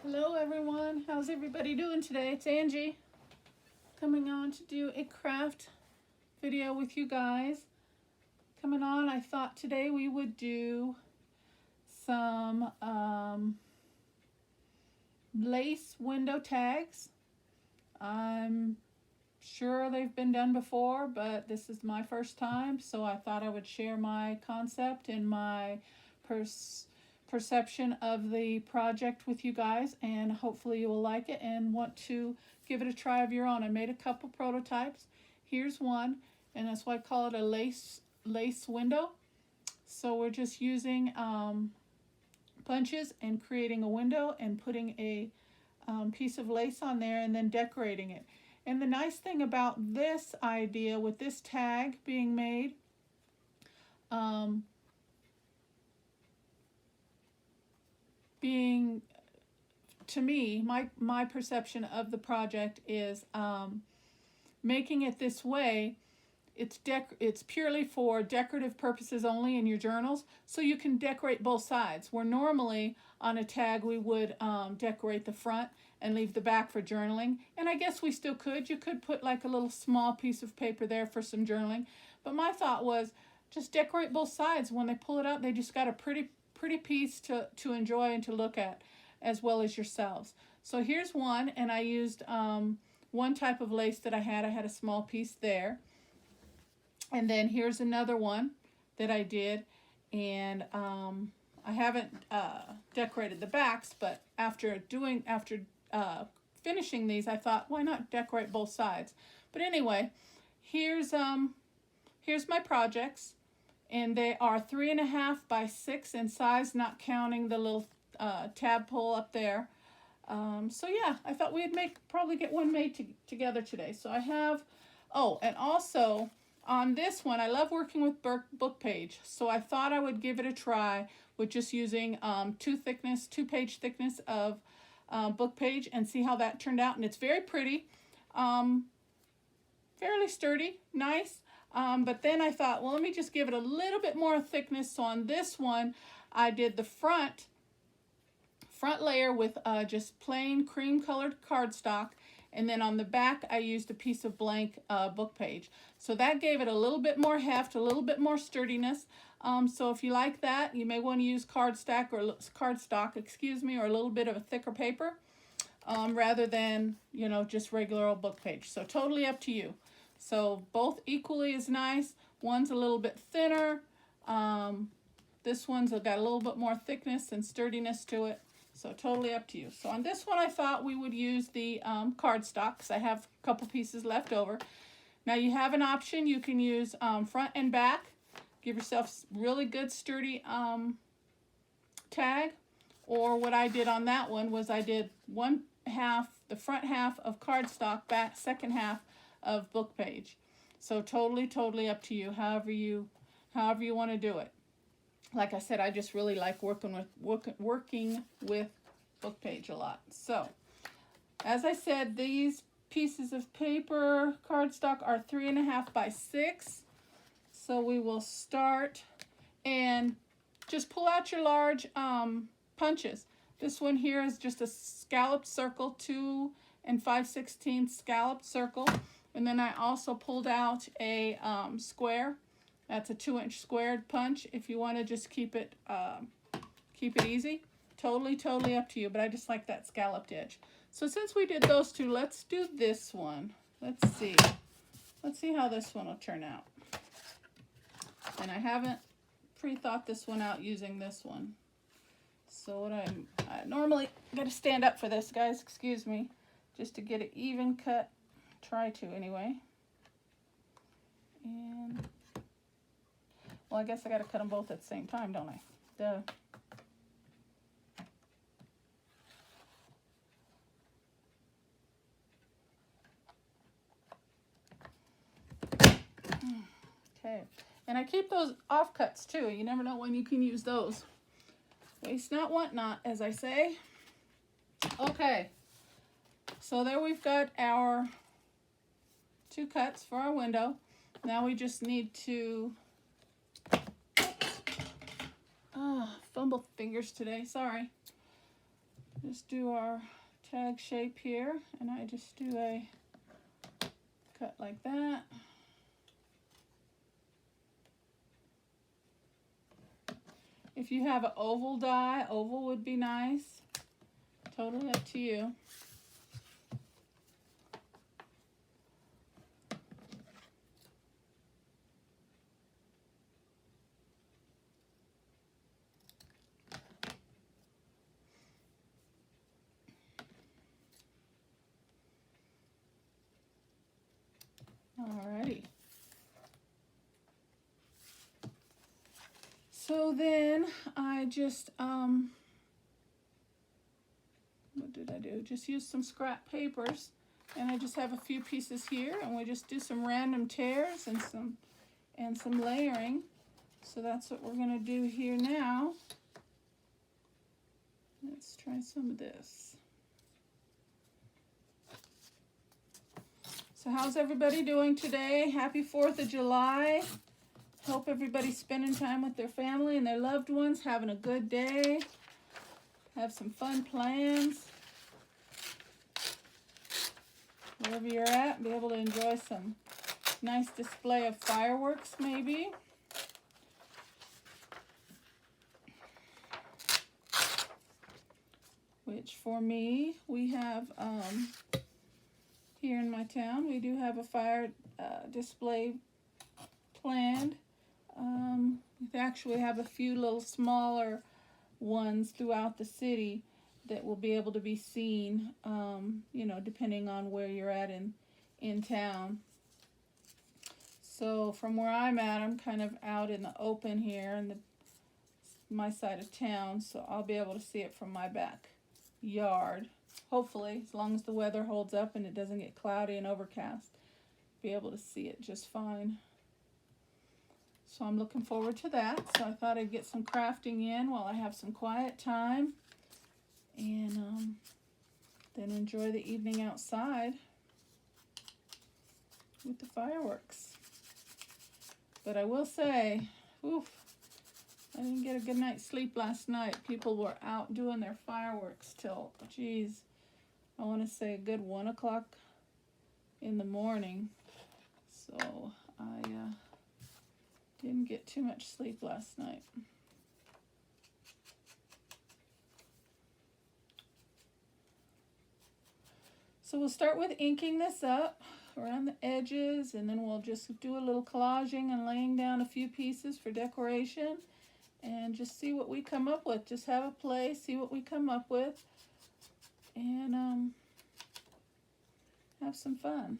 Hello everyone, how's everybody doing today? It's Angie coming on to do a craft video with you guys. Coming on, I thought today we would do some lace window tags. I'm sure they've been done before, but this is my first time, so I thought I would share my concept and my perception of the project with you guys, and hopefully you will like it and want to give it a try of your own. I made a couple prototypes. Here's one, and that's why I call it a lace window. So we're just using punches and creating a window and putting a piece of lace on there and then decorating it. And the nice thing about this idea with this tag being made, to me, my perception of the project is making it this way. It's purely for decorative purposes only in your journals, so you can decorate both sides. Where normally on a tag we would decorate the front and leave the back for journaling, and I guess we still could. You could put like a little small piece of paper there for some journaling, but my thought was just decorate both sides. When they pull it out, they just got a pretty piece to enjoy and to look at, as well as yourselves. So here's one, and I used one type of lace that I had a small piece there. And then here's another one that I did, and I haven't decorated the backs, but after finishing these, I thought, why not decorate both sides? But anyway, here's my projects, and they are 3.5 by 6 in size, not counting the little tab pull up there. So yeah, I thought we'd probably get one made together today. So I have, oh, and also on this one, I love working with book page, so I thought I would give it a try with just using 2-page thickness of book page and see how that turned out. And it's very pretty, fairly sturdy, nice. But then I thought, well, let me just give it a little bit more thickness. So on this one, I did the front layer with just plain cream colored cardstock, and then on the back I used a piece of blank book page. So that gave it a little bit more heft, a little bit more sturdiness. So if you like that, you may want to use cardstock, or a little bit of a thicker paper, rather than, just regular old book page. So totally up to you. So both equally as nice. One's a little bit thinner. This one's got a little bit more thickness and sturdiness to it. So totally up to you. So on this one, I thought we would use the cardstock, because I have a couple pieces left over. Now you have an option. You can use front and back. Give yourself really good sturdy tag. Or what I did on that one was I did the front half of cardstock, second half of book page. So totally up to you, however you want to do it. Like I said, I just really like working with book page a lot. So as I said, these pieces of paper cardstock are 3.5 by 6. So we will start, and just pull out your large punches. This one here is just a scalloped circle, 2 5/16 scalloped circle. And then I also pulled out a square. That's a 2-inch squared punch. If you want to just keep it easy, totally up to you. But I just like that scalloped edge. So since we did those two, let's do this one. Let's see how this one will turn out. And I haven't pre-thought this one out using this one. So what I normally got to stand up for this, guys. Excuse me, just to get it even cut. Try to anyway. And well, I guess I got to cut them both at the same time, don't I? Duh. Okay. And I keep those offcuts too. You never know when you can use those. Waste not, want not, as I say. Okay. So there we've got our 2 cuts for our window. Now we just need to fumble fingers today, sorry. just do our tag shape here, and I just do a cut like that. If you have an oval die, oval would be nice. Totally up to you. Alrighty. So then I just, what did I do? Just use some scrap papers, and I just have a few pieces here, and we just do some random tears and some layering. So that's what we're gonna do here now. Let's try some of this. So how's everybody doing today? Happy 4th of July. Hope everybody's spending time with their family and their loved ones, having a good day. Have some fun plans. Wherever you're at, be able to enjoy some nice display of fireworks maybe. Which for me, we have, here in my town, we do have a fire display planned. We actually have a few little smaller ones throughout the city that will be able to be seen, you know, depending on where you're at in town. So from where I'm at, I'm kind of out in the open here in my side of town, so I'll be able to see it from my backyard. Hopefully, as long as the weather holds up and it doesn't get cloudy and overcast, be able to see it just fine. So I'm looking forward to that. So I thought I'd get some crafting in while I have some quiet time, and then enjoy the evening outside with the fireworks. But I will say, oof, I didn't get a good night's sleep last night. People were out doing their fireworks till, geez, I want to say a good 1 o'clock in the morning. So I didn't get too much sleep last night. So we'll start with inking this up around the edges, and then we'll just do a little collaging and laying down a few pieces for decoration, and just see what we come up with. Just have a play, see what we come up with, and have some fun.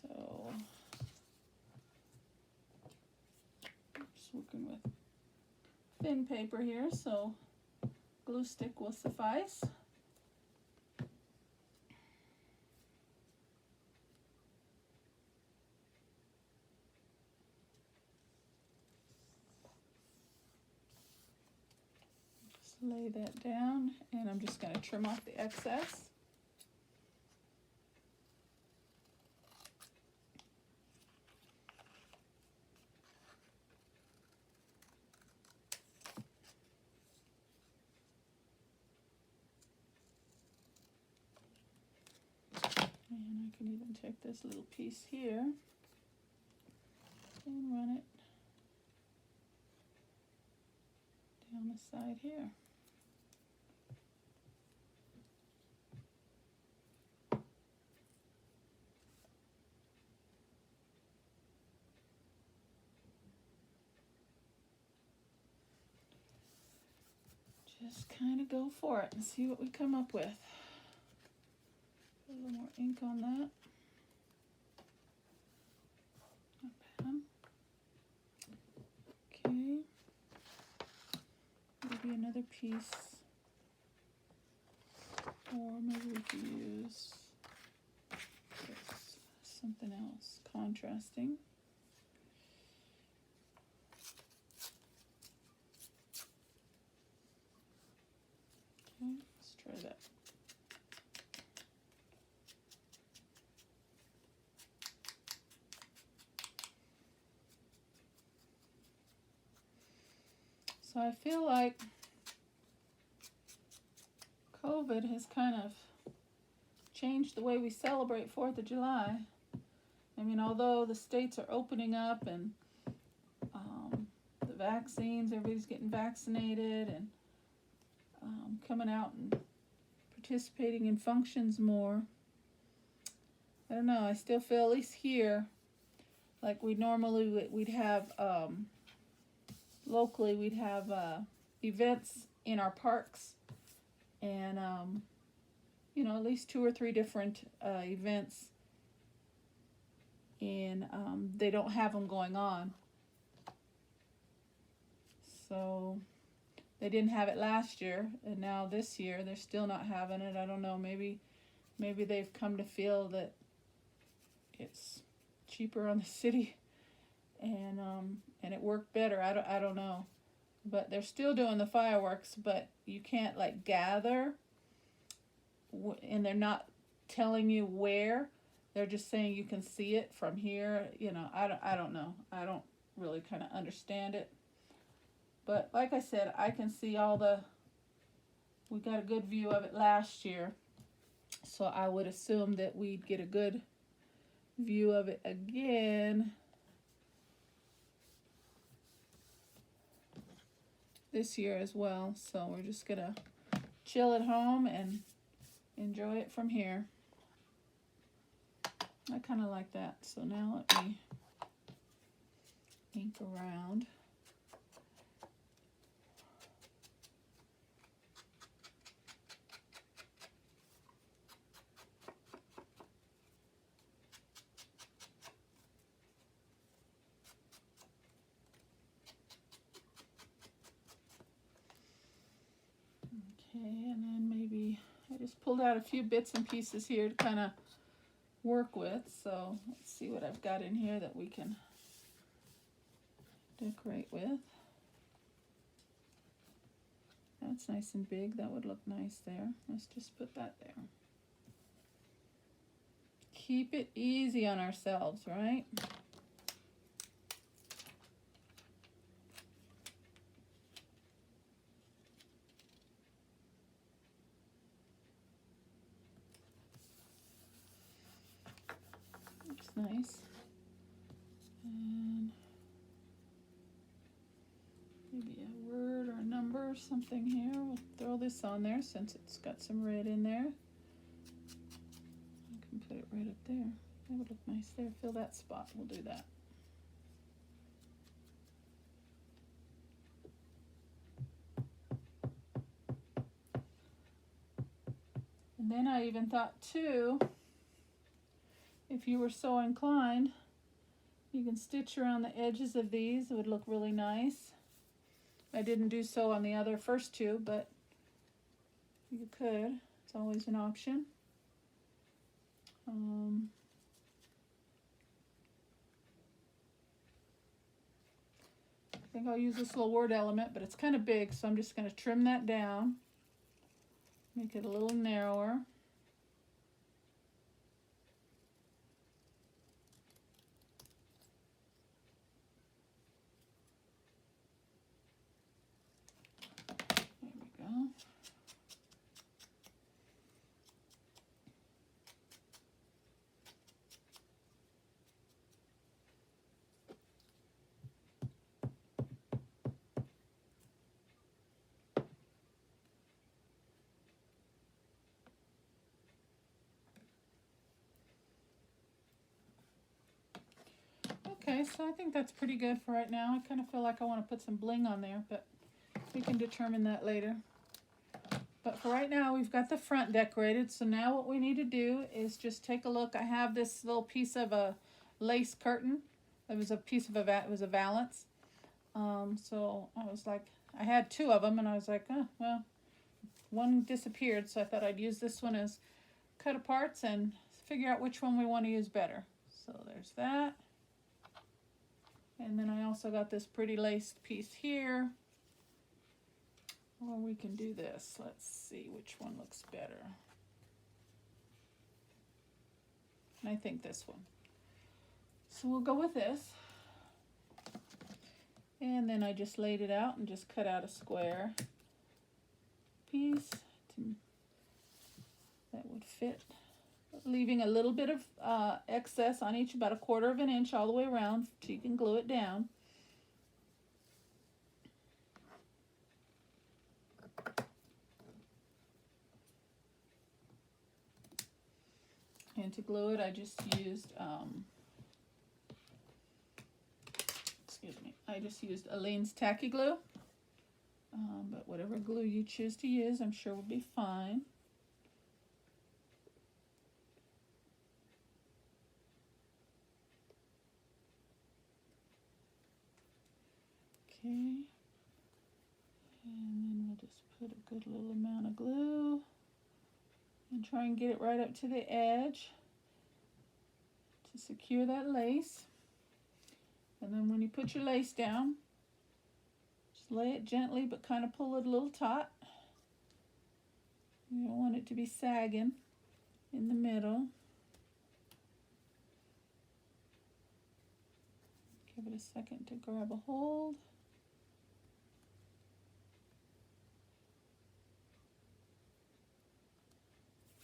So just working with thin paper here, so glue stick will suffice. Just lay that down, and I'm just going to trim off the excess. And I can even take this little piece here and run it down the side here. Just kind of go for it and see what we come up with. Put a little more ink on that. Not bad. Okay. Maybe another piece. Or maybe we could use this, something else, contrasting. Okay, let's try that. So I feel like COVID has kind of changed the way we celebrate 4th of July. I mean, although the states are opening up and the vaccines, everybody's getting vaccinated and coming out and participating in functions more. I don't know, I still feel, at least here, like we'd have, locally, we'd have events in our parks and, you know, at least 2 or 3 different events, and they don't have them going on. So they didn't have it last year, and now this year they're still not having it. I don't know, maybe they've come to feel that it's cheaper on the city, and it worked better. I don't know, but they're still doing the fireworks, but you can't like gather, and they're not telling you where. They're just saying you can see it from here. You know, I don't know. I don't really kind of understand it. But like I said, I can see we got a good view of it last year. So I would assume that we'd get a good view of it again this year as well. So we're just gonna chill at home and enjoy it from here. I kind of like that. So now let me ink around. Okay, and then maybe I just pulled out a few bits and pieces here to kind of work with. So let's see what I've got in here that we can decorate with. That's nice and big. That would look nice there. Let's just put that there. Keep it easy on ourselves, right? Looks nice. And maybe a word or a number or something here. We'll throw this on there since it's got some red in there. I can put it right up there. That would look nice there. Fill that spot. We'll do that. And then I even thought too, if you were so inclined, you can stitch around the edges of these. It would look really nice. I didn't do so on the other first 2, but you could. It's always an option. I think I'll use this little word element, but it's kind of big, so I'm just going to trim that down. Make it a little narrower. There we go. Okay, so I think that's pretty good for right now. I kind of feel like I want to put some bling on there, but we can determine that later. But for right now, we've got the front decorated. So now what we need to do is just take a look. I have this little piece of a lace curtain. It was a piece of it was a valance. So I was like, I had 2 of them, and I was like, oh, well, one disappeared. So I thought I'd use this one as cut aparts and figure out which one we want to use better. So there's that. And then I also got this pretty laced piece here. Or we can do this. Let's see which one looks better. And I think this one. So we'll go with this. And then I just laid it out and just cut out a square piece to that would fit, leaving a little bit of excess on each, about 1/4 of an inch all the way around so you can glue it down. And to glue it, I just used, I just used Aleene's Tacky Glue. But whatever glue you choose to use, I'm sure will be fine. Okay. And then we'll just put a good little amount of glue and try and get it right up to the edge to secure that lace. And then when you put your lace down, just lay it gently but kind of pull it a little taut. You don't want it to be sagging in the middle. Give it a second to grab a hold.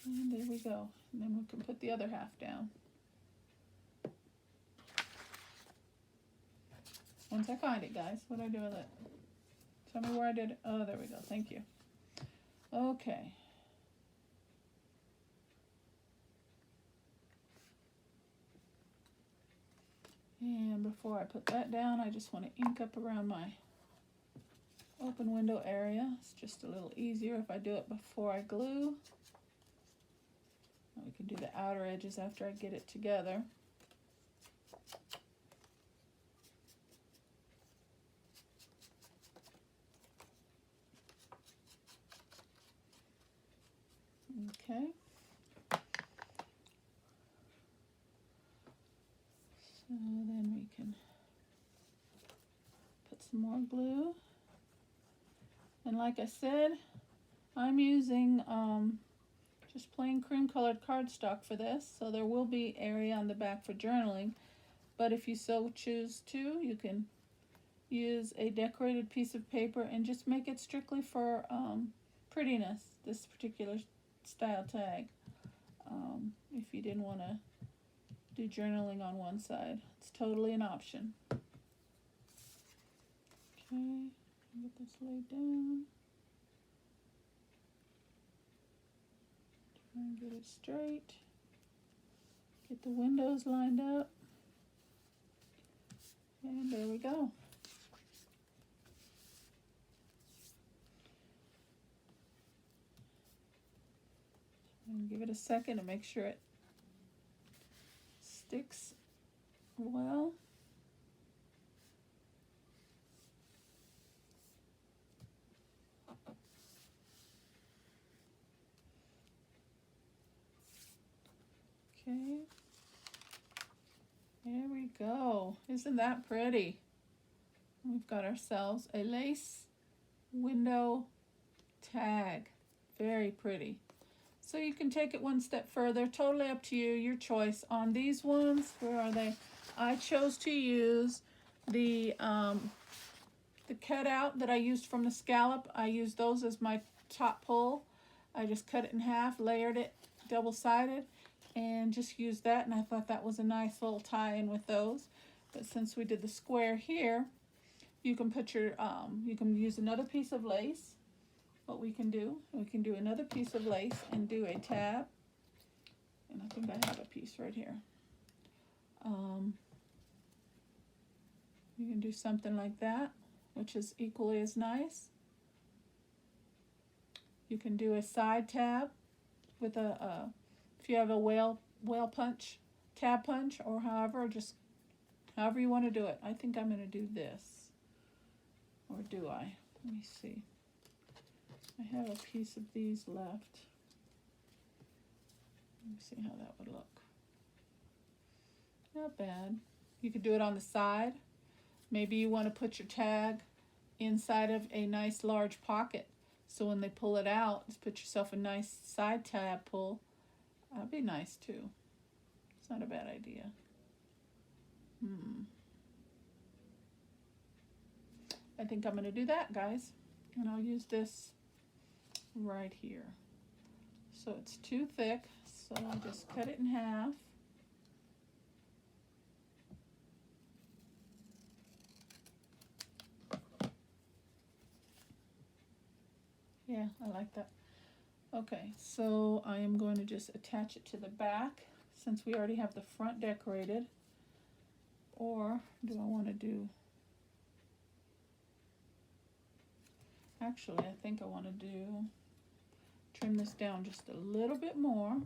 And there we go. And then we can put the other half down. Once I find it, guys, what do I do with it? Tell me where I did it. Oh, there we go. Thank you. Okay. And before I put that down, I just want to ink up around my open window area. It's just a little easier if I do it before I glue. We can do the outer edges after I get it together. Okay. So then we can put some more glue. And like I said, I'm using just plain cream colored cardstock for this, so there will be area on the back for journaling, but if you so choose to, you can use a decorated piece of paper and just make it strictly for prettiness, this particular style tag. If you didn't want to do journaling on one side, it's totally an option. Okay, get this laid down. Try and get it straight. Get the windows lined up. And there we go. And give it a second to make sure it sticks well. Okay, there we go. Isn't that pretty? We've got ourselves a lace window tag. Very pretty. So you can take it one step further, totally up to you, your choice. On these ones, where are they? I chose to use the cutout that I used from the scallop. I used those as my top pull. I just cut it in half, layered it double-sided, and just used that, and I thought that was a nice little tie-in with those. But since we did the square here, you can put your, you can use another piece of lace. What we can do another piece of lace and do a tab, and I think I have a piece right here. You can do something like that, which is equally as nice. You can do a side tab with a if you have a whale punch, tab punch, or however you want to do it. I think I'm going to do this, or do I? Let me see. I have a piece of these left. Let me see how that would look. Not bad. You could do it on the side. Maybe you want to put your tag inside of a nice large pocket, so when they pull it out, just put yourself a nice side tab pull. That'd be nice too. It's not a bad idea. I think I'm going to do that, guys. And I'll use this right here. So it's too thick, so I just cut it in half. Yeah, I like that. Okay, so I am going to just attach it to the back since we already have the front decorated. Or do I want to do, actually I think I want to trim this down just a little bit more.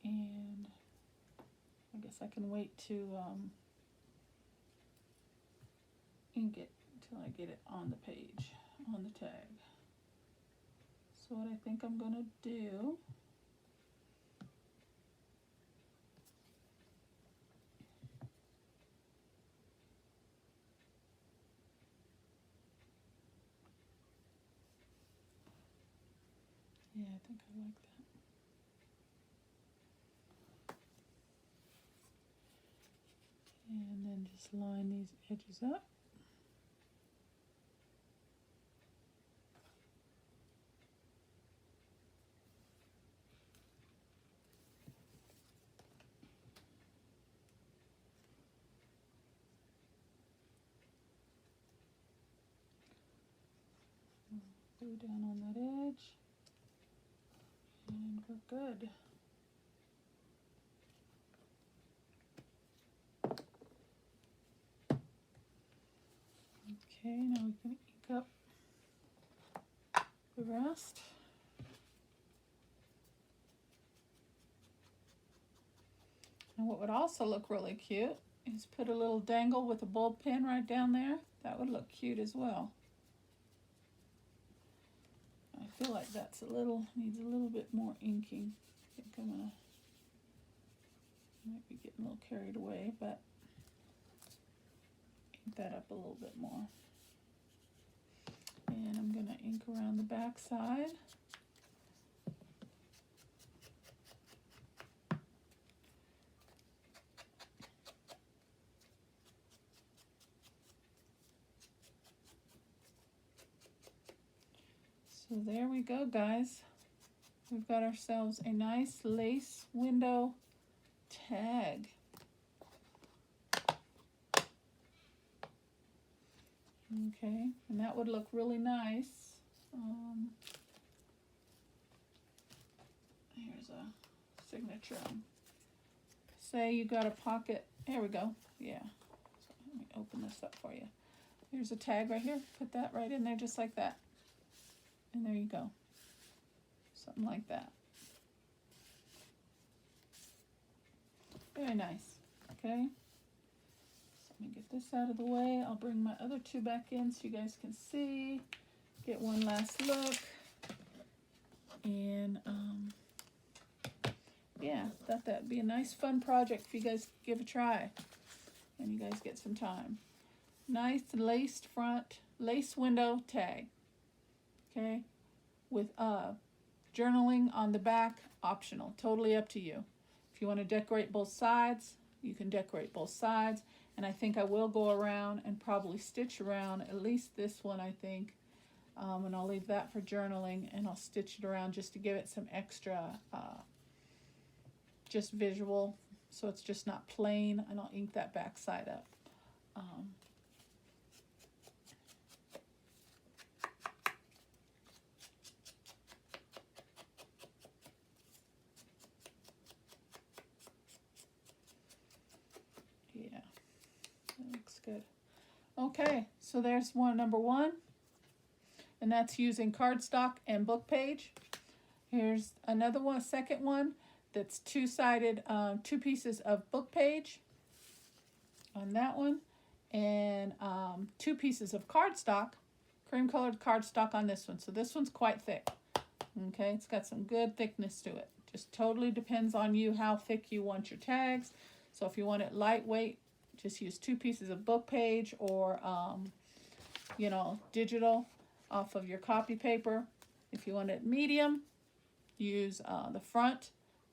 And I guess I can wait to ink it until I get it on the page, on the tag. So what I think I'm going to do, yeah, I think I like that. And then just line these edges up. Glue down on that edge. And we're good. Okay, now we can ink up the rest. And what would also look really cute is put a little dangle with a bulb pin right down there. That would look cute as well. I feel like that's needs a little bit more inking. I think I'm gonna, might be getting a little carried away, but ink that up a little bit more. And I'm gonna ink around the back side. So there we go, guys. We've got ourselves a nice lace window tag. Okay, and that would look really nice. Here's a signature. Say you got a pocket. There we go. Yeah. So let me open this up for you. Here's a tag right here. Put that right in there just like that. And there you go. Something like that. Very nice. Okay. So let me get this out of the way. I'll bring my other two back in so you guys can see. Get one last look. And yeah, thought that'd be a nice fun project for you guys to give a try. And you guys get some time. Nice laced front, lace window tag. Okay, with journaling on the back, optional, totally up to you. If you want to decorate both sides, you can decorate both sides. And I think I will go around and probably stitch around at least this one, I think. And I'll leave that for journaling, and I'll stitch it around just to give it some extra, just visual, so it's just not plain, and I'll ink that back side up. Yeah, that looks good. Okay, so there's number one, and that's using cardstock and book page. Here's another one, second one, that's two-sided, two pieces of book page on that one, and two pieces of cardstock, cream colored cardstock on this one. So this one's quite thick. Okay, it's got some good thickness to it. Just totally depends on you how thick you want your tags. So if you want it lightweight, just use two pieces of book page, or you know, digital off of your copy paper. If you want it medium, use the front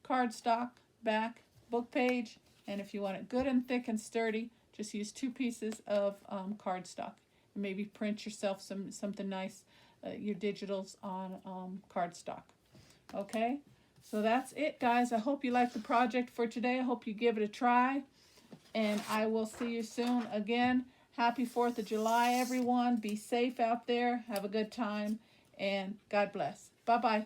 cardstock, back book page, and if you want it good and thick and sturdy, just use 2 pieces of cardstock. And maybe print yourself something nice, your digitals on cardstock. Okay, so that's it, guys. I hope you liked the project for today. I hope you give it a try, and I will see you soon. Again, happy 4th of July, everyone. Be safe out there. Have a good time, and God bless. Bye-bye.